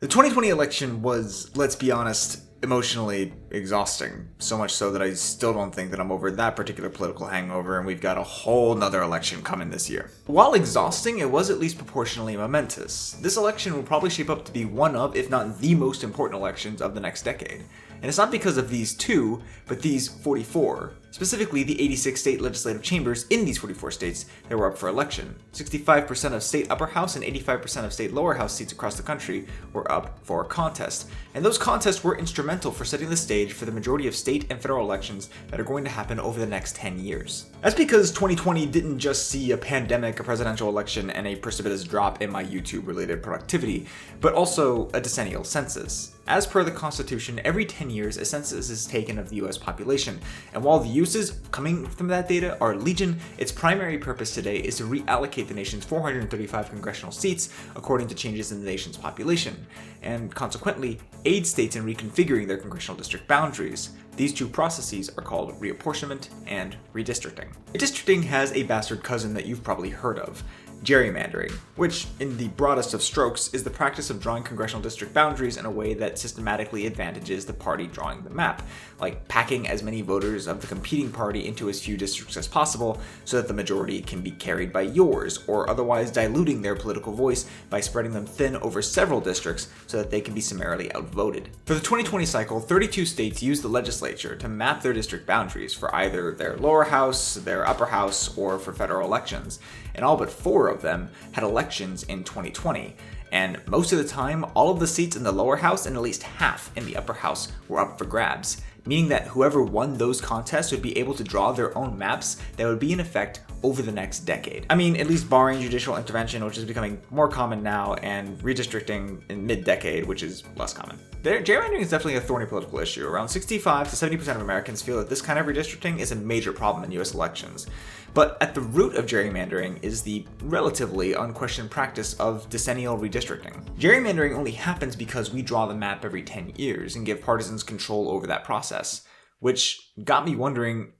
The 2020 election was, let's be honest, emotionally exhausting. So much so that I still don't think that I'm over that particular political hangover, and we've got a whole nother election coming this year. While exhausting, it was at least proportionally momentous. This election will probably shape up to be one of, if not the most important elections of the next decade. And it's not because of these two, but these 44. Specifically, the 86 state legislative chambers in these 44 states that were up for election. 65% of state upper house and 85% of state lower house seats across the country were up for a contest. And those contests were instrumental for setting the stage for the majority of state and federal elections that are going to happen over the next 10 years. That's because 2020 didn't just see a pandemic, a presidential election, and a precipitous drop in my YouTube-related productivity, but also a decennial census. As per the Constitution, every 10 years a census is taken of the US population, and while the uses coming from that data are legion, its primary purpose today is to reallocate the nation's 435 congressional seats according to changes in the nation's population, and consequently aid states in reconfiguring their congressional district boundaries. These two processes are called reapportionment and redistricting. Redistricting has a bastard cousin that you've probably heard of, gerrymandering, which, in the broadest of strokes, is the practice of drawing congressional district boundaries in a way that systematically advantages the party drawing the map, like packing as many voters of the competing party into as few districts as possible so that the majority can be carried by yours, or otherwise diluting their political voice by spreading them thin over several districts so that they can be summarily outvoted. For the 2020 cycle, 32 states used the legislature to map their district boundaries for either their lower house, their upper house, or for federal elections, and all but 4 of them had elections in 2020, and most of the time, all of the seats in the lower house and at least half in the upper house were up for grabs, meaning that whoever won those contests would be able to draw their own maps that would be in effect over the next decade. I mean, at least barring judicial intervention, which is becoming more common now, and redistricting in mid-decade, which is less common. Gerrymandering is definitely a thorny political issue. Around 65 to 70% of Americans feel that this kind of redistricting is a major problem in US elections. But at the root of gerrymandering is the relatively unquestioned practice of decennial redistricting. Gerrymandering only happens because we draw the map every 10 years and give partisans control over that process, which got me wondering,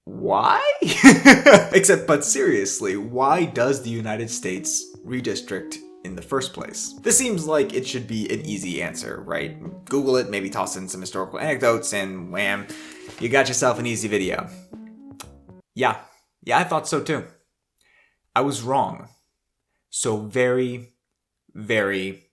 why? But seriously, why does the United States redistrict in the first place? This seems like it should be an easy answer, right? Google it, maybe toss in some historical anecdotes, and wham, you got yourself an easy video. Yeah, I thought so too. I was wrong. So very, very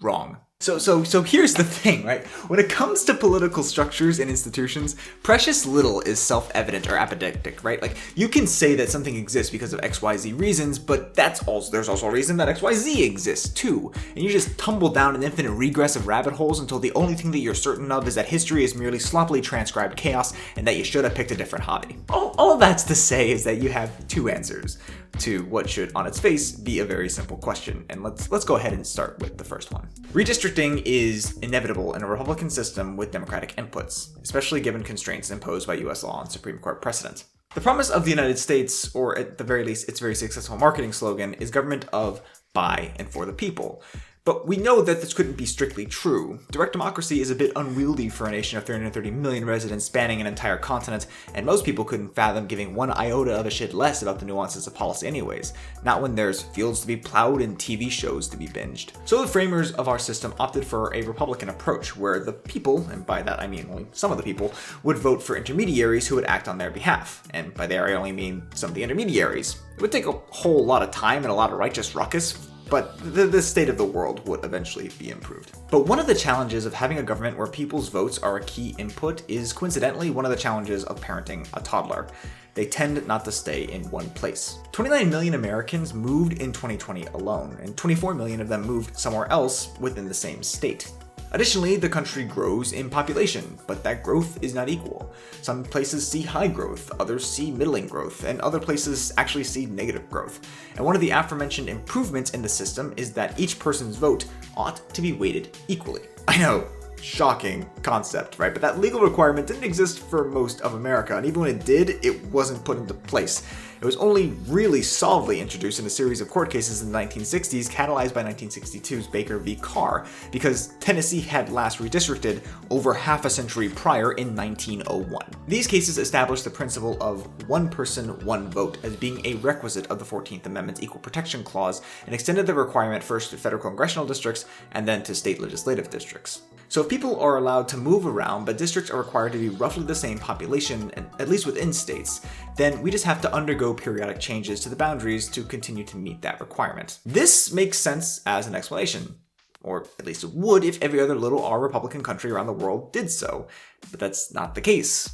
wrong. So here's the thing, right? When it comes to political structures and institutions, precious little is self-evident or apodictic, right? Like, you can say that something exists because of XYZ reasons, but there's also a reason that XYZ exists too. And you just tumble down an infinite regress of rabbit holes until the only thing that you're certain of is that history is merely sloppily transcribed chaos and that you should have picked a different hobby. All that's to say is that you have two answers to what should, on its face, be a very simple question. And let's go ahead and start with the first one. Redistricting is inevitable in a Republican system with Democratic inputs, especially given constraints imposed by US law and Supreme Court precedent. The promise of the United States, or at the very least its very successful marketing slogan, is government of, by, and for the people. But we know that this couldn't be strictly true. Direct democracy is a bit unwieldy for a nation of 330 million residents spanning an entire continent, and most people couldn't fathom giving one iota of a shit less about the nuances of policy anyways, not when there's fields to be plowed and TV shows to be binged. So the framers of our system opted for a Republican approach, where the people, and by that I mean only some of the people, would vote for intermediaries who would act on their behalf, and by there I only mean some of the intermediaries. It would take a whole lot of time and a lot of righteous ruckus, but the state of the world would eventually be improved. But one of the challenges of having a government where people's votes are a key input is coincidentally one of the challenges of parenting a toddler. They tend not to stay in one place. 29 million Americans moved in 2020 alone, and 24 million of them moved somewhere else within the same state. Additionally, the country grows in population, but that growth is not equal. Some places see high growth, others see middling growth, and other places actually see negative growth. And one of the aforementioned improvements in the system is that each person's vote ought to be weighted equally. I know, shocking concept, right? But that legal requirement didn't exist for most of America, and even when it did, it wasn't put into place. It was only really solidly introduced in a series of court cases in the 1960s, catalyzed by 1962's Baker v. Carr, because Tennessee had last redistricted over half a century prior in 1901. These cases established the principle of one person, one vote as being a requisite of the 14th Amendment's Equal Protection Clause, and extended the requirement first to federal congressional districts and then to state legislative districts. So if people are allowed to move around, but districts are required to be roughly the same population, at least within states, then we just have to undergo periodic changes to the boundaries to continue to meet that requirement. This makes sense as an explanation. Or at least it would if every other little R Republican country around the world did so. But that's not the case.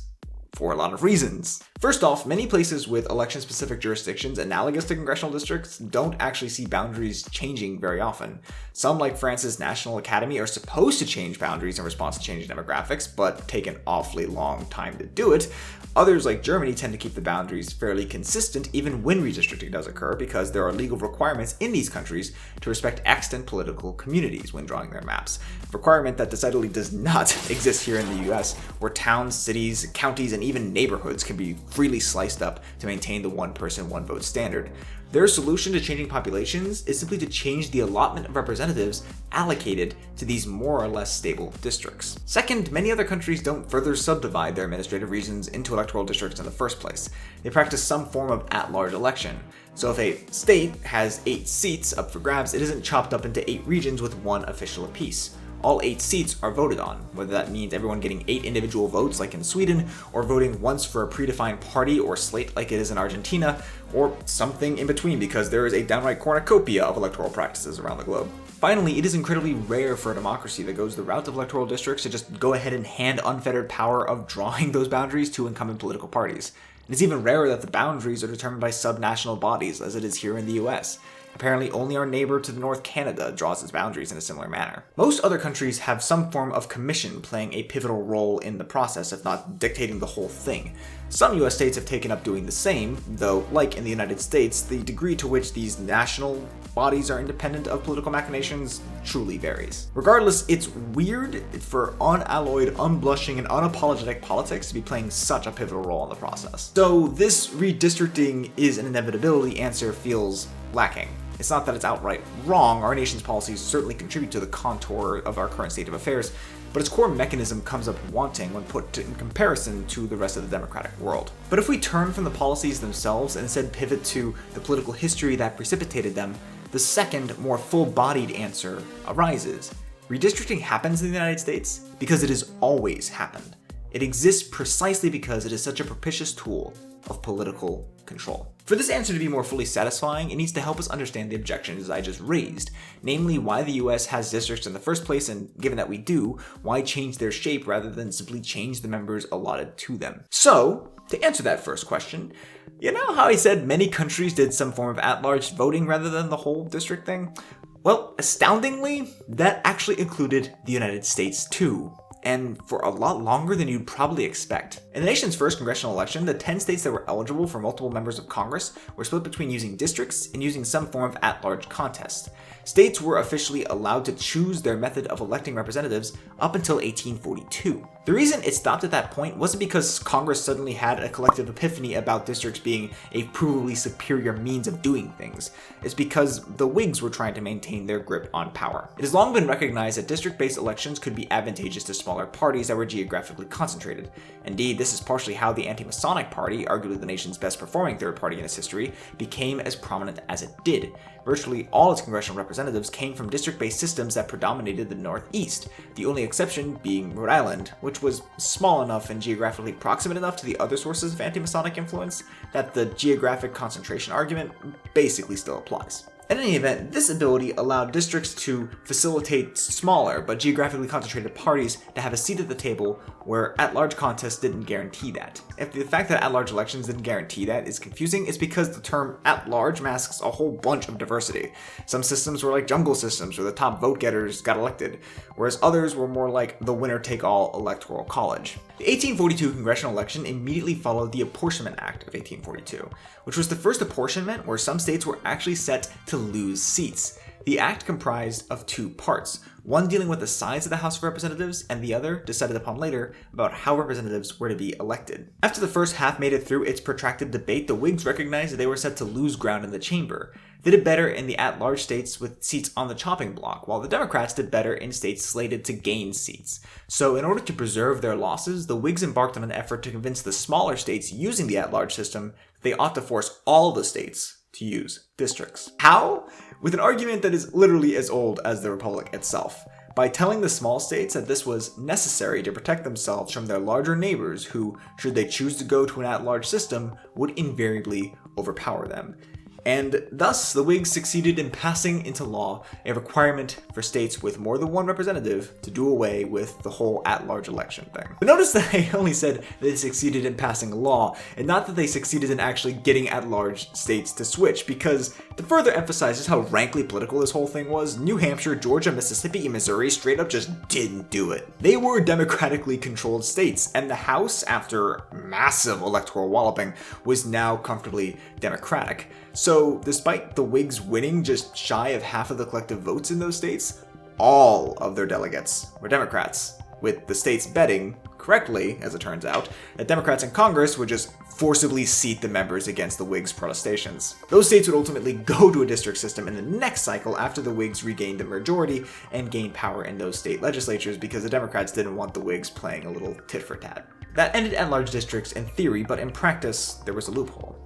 For a lot of reasons. First off, many places with election-specific jurisdictions analogous to congressional districts don't actually see boundaries changing very often. Some, like France's National Academy, are supposed to change boundaries in response to changing demographics, but take an awfully long time to do it. Others, like Germany, tend to keep the boundaries fairly consistent even when redistricting does occur, because there are legal requirements in these countries to respect extant political communities when drawing their maps. A requirement that decidedly does not exist here in the US, where towns, cities, counties, and even neighborhoods can be freely sliced up to maintain the one person, one vote standard. Their solution to changing populations is simply to change the allotment of representatives allocated to these more or less stable districts. Second, many other countries don't further subdivide their administrative regions into electoral districts in the first place. They practice some form of at-large election. So if a state has 8 seats up for grabs, it isn't chopped up into 8 regions with one official apiece. All 8 seats are voted on, whether that means everyone getting 8 individual votes like in Sweden, or voting once for a predefined party or slate like it is in Argentina, or something in between because there is a downright cornucopia of electoral practices around the globe. Finally, it is incredibly rare for a democracy that goes the route of electoral districts to just go ahead and hand unfettered power of drawing those boundaries to incumbent political parties. And it's even rarer that the boundaries are determined by subnational bodies, as it is here in the US. Apparently, only our neighbor to the north, Canada, draws its boundaries in a similar manner. Most other countries have some form of commission playing a pivotal role in the process, if not dictating the whole thing. Some US states have taken up doing the same, though, like in the United States, the degree to which these national bodies are independent of political machinations truly varies. Regardless, it's weird for unalloyed, unblushing, and unapologetic politics to be playing such a pivotal role in the process. So this redistricting is an inevitability answer feels lacking. It's not that it's outright wrong, our nation's policies certainly contribute to the contour of our current state of affairs, but its core mechanism comes up wanting when put in comparison to the rest of the democratic world. But if we turn from the policies themselves and instead pivot to the political history that precipitated them, the second, more full-bodied answer arises. Redistricting happens in the United States because it has always happened. It exists precisely because it is such a propitious tool of political control. For this answer to be more fully satisfying, it needs to help us understand the objections I just raised, namely why the US has districts in the first place, and given that we do, why change their shape rather than simply change the members allotted to them. So, to answer that first question, you know how I said many countries did some form of at-large voting rather than the whole district thing? Well, astoundingly, that actually included the United States too. And for a lot longer than you'd probably expect. In the nation's first congressional election, the 10 states that were eligible for multiple members of Congress were split between using districts and using some form of at-large contest. States were officially allowed to choose their method of electing representatives up until 1842. The reason it stopped at that point wasn't because Congress suddenly had a collective epiphany about districts being a provably superior means of doing things. It's because the Whigs were trying to maintain their grip on power. It has long been recognized that district-based elections could be advantageous to smaller parties that were geographically concentrated. Indeed, this is partially how the anti-Masonic Party, arguably the nation's best performing third party in its history, became as prominent as it did. Virtually all its congressional representatives came from district-based systems that predominated the Northeast, the only exception being Rhode Island, which was small enough and geographically proximate enough to the other sources of anti-Masonic influence that the geographic concentration argument basically still applies. In any event, this ability allowed districts to facilitate smaller but geographically concentrated parties to have a seat at the table where at-large contests didn't guarantee that. If the fact that at-large elections didn't guarantee that is confusing, it's because the term at-large masks a whole bunch of diversity. Some systems were like jungle systems where the top vote-getters got elected, whereas others were more like the winner-take-all electoral college. The 1842 congressional election immediately followed the Apportionment Act of 1842, which was the first apportionment where some states were actually set to lose seats. The act comprised of 2 parts. one dealing with the size of the House of Representatives, and the other, decided upon later, about how representatives were to be elected. After the first half made it through its protracted debate, the Whigs recognized that they were set to lose ground in the chamber. They did better in the at-large states with seats on the chopping block, while the Democrats did better in states slated to gain seats. So in order to preserve their losses, the Whigs embarked on an effort to convince the smaller states using the at-large system that they ought to force all the states to use districts. How? With an argument that is literally as old as the Republic itself. By telling the small states that this was necessary to protect themselves from their larger neighbors who, should they choose to go to an at-large system, would invariably overpower them. And thus, the Whigs succeeded in passing into law a requirement for states with more than one representative to do away with the whole at-large election thing. But notice that I only said they succeeded in passing a law, and not that they succeeded in actually getting at-large states to switch, because to further emphasize just how rankly political this whole thing was, New Hampshire, Georgia, Mississippi, and Missouri straight up just didn't do it. They were democratically controlled states, and the House, after massive electoral walloping, was now comfortably Democratic. So, despite the Whigs winning just shy of half of the collective votes in those states, all of their delegates were Democrats, with the states betting, correctly as it turns out, that Democrats in Congress would just forcibly seat the members against the Whigs' protestations. Those states would ultimately go to a district system in the next cycle after the Whigs regained the majority and gained power in those state legislatures because the Democrats didn't want the Whigs playing a little tit for tat. That ended at-large districts in theory, but in practice, there was a loophole.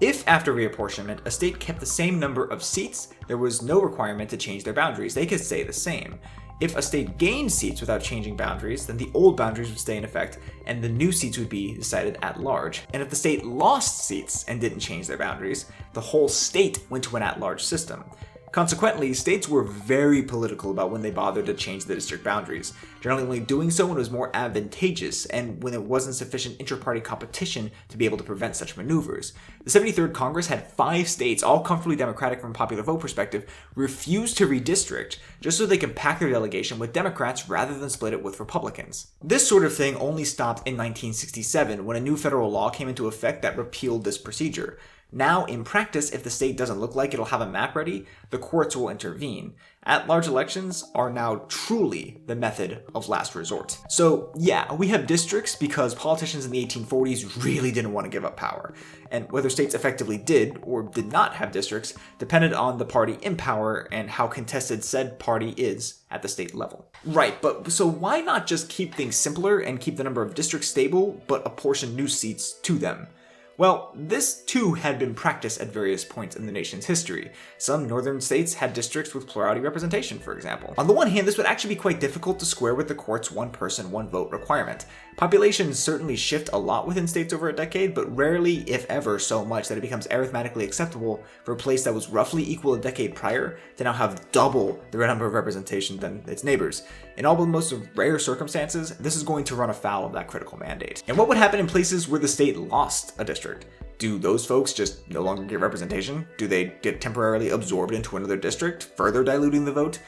If, after reapportionment, a state kept the same number of seats, there was no requirement to change their boundaries. They could stay the same. If a state gained seats without changing boundaries, then the old boundaries would stay in effect, and the new seats would be decided at large. And if the state lost seats and didn't change their boundaries, the whole state went to an at-large system. Consequently, states were very political about when they bothered to change the district boundaries, generally only doing so when it was more advantageous and when it wasn't sufficient inter-party competition to be able to prevent such maneuvers. The 73rd Congress had 5 states, all comfortably Democratic from a popular vote perspective, refuse to redistrict just so they could pack their delegation with Democrats rather than split it with Republicans. This sort of thing only stopped in 1967 when a new federal law came into effect that repealed this procedure. Now, in practice, if the state doesn't look like it'll have a map ready, the courts will intervene. At-large elections are now truly the method of last resort. So yeah, we have districts because politicians in the 1840s really didn't want to give up power. And whether states effectively did or did not have districts depended on the party in power and how contested said party is at the state level. Right, but so why not just keep things simpler and keep the number of districts stable, but apportion new seats to them? Well, this too had been practiced at various points in the nation's history. Some northern states had districts with plurality representation, for example. On the one hand, this would actually be quite difficult to square with the court's one person, one vote requirement. Populations certainly shift a lot within states over a decade, but rarely, if ever, so much that it becomes arithmetically acceptable for a place that was roughly equal a decade prior to now have double the number of representation than its neighbors. In all but most rare circumstances, this is going to run afoul of that critical mandate. And what would happen in places where the state lost a district? Do those folks just no longer get representation? Do they get temporarily absorbed into another district, further diluting the vote?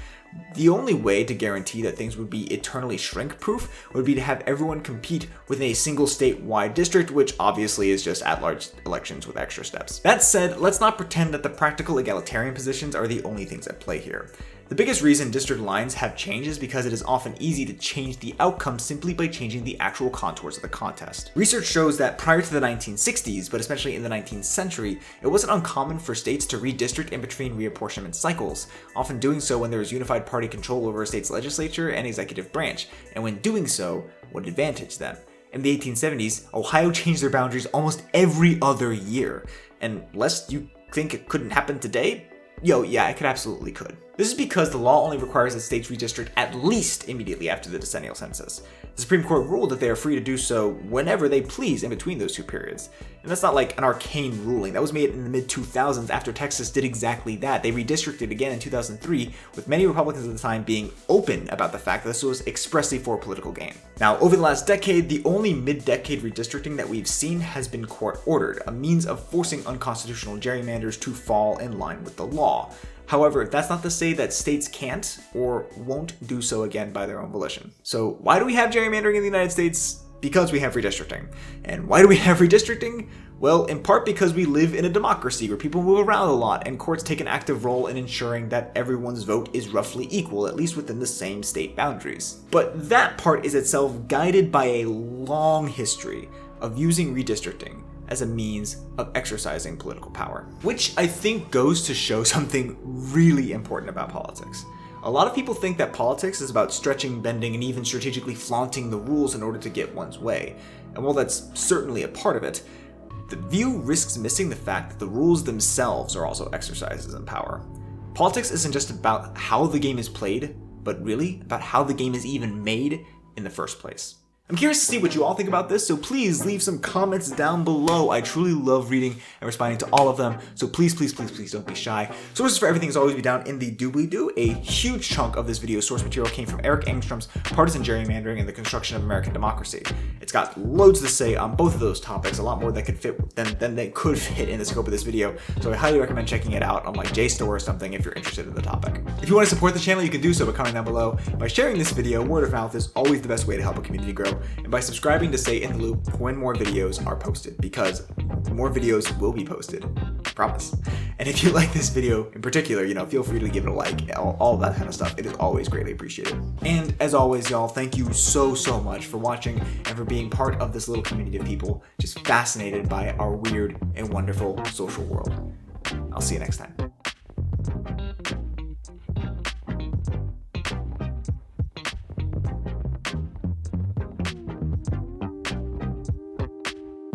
The only way to guarantee that things would be eternally shrink-proof would be to have everyone compete within a single statewide district, which obviously is just at-large elections with extra steps. That said, let's not pretend that the practical egalitarian positions are the only things at play here. The biggest reason district lines have changed is because it is often easy to change the outcome simply by changing the actual contours of the contest. Research shows that prior to the 1960s, but especially in the 19th century, it wasn't uncommon for states to redistrict in between reapportionment cycles, often doing so when there was unified party control over a state's legislature and executive branch, and when doing so, would advantage them. In the 1870s, Ohio changed their boundaries almost every other year, and lest you think it couldn't happen today, yeah, it absolutely could. This is because the law only requires that states redistrict at least immediately after the decennial census. The Supreme Court ruled that they are free to do so whenever they please in between those two periods. And that's not like an arcane ruling. That was made in the mid-2000s after Texas did exactly that. They redistricted again in 2003, with many Republicans at the time being open about the fact that this was expressly for political gain. Now, over the last decade, the only mid-decade redistricting that we've seen has been court-ordered, a means of forcing unconstitutional gerrymanders to fall in line with the law. However, that's not to say that states can't or won't do so again by their own volition. So why do we have gerrymandering in the United States? Because we have redistricting. And why do we have redistricting? Well, in part because we live in a democracy where people move around a lot and courts take an active role in ensuring that everyone's vote is roughly equal, at least within the same state boundaries. But that part is itself guided by a long history of using redistricting as a means of exercising political power. Which I think goes to show something really important about politics. A lot of people think that politics is about stretching, bending, and even strategically flaunting the rules in order to get one's way. And while that's certainly a part of it, the view risks missing the fact that the rules themselves are also exercises in power. Politics isn't just about how the game is played, but really about how the game is even made in the first place. I'm curious to see what you all think about this, so please leave some comments down below. I truly love reading and responding to all of them, so please don't be shy. Sources for everything is always be down in the doobly-doo. A huge chunk of this video's source material came from Eric Engstrom's Partisan Gerrymandering and the Construction of American Democracy. It's got loads to say on both of those topics, a lot more that could fit than they could fit in the scope of this video, so I highly recommend checking it out on like JSTOR or something if you're interested in the topic. If you want to support the channel, you can do so by commenting down below. By sharing this video, word of mouth is always the best way to help a community grow, and by subscribing to stay in the loop when more videos are posted, because more videos will be posted, I promise. And if you like this video in particular, feel free to give it a like, all that kind of stuff. It is always greatly appreciated. And as always, y'all, thank you so much for watching and for being part of this little community of people just fascinated by our weird and wonderful social world. I'll see you next time.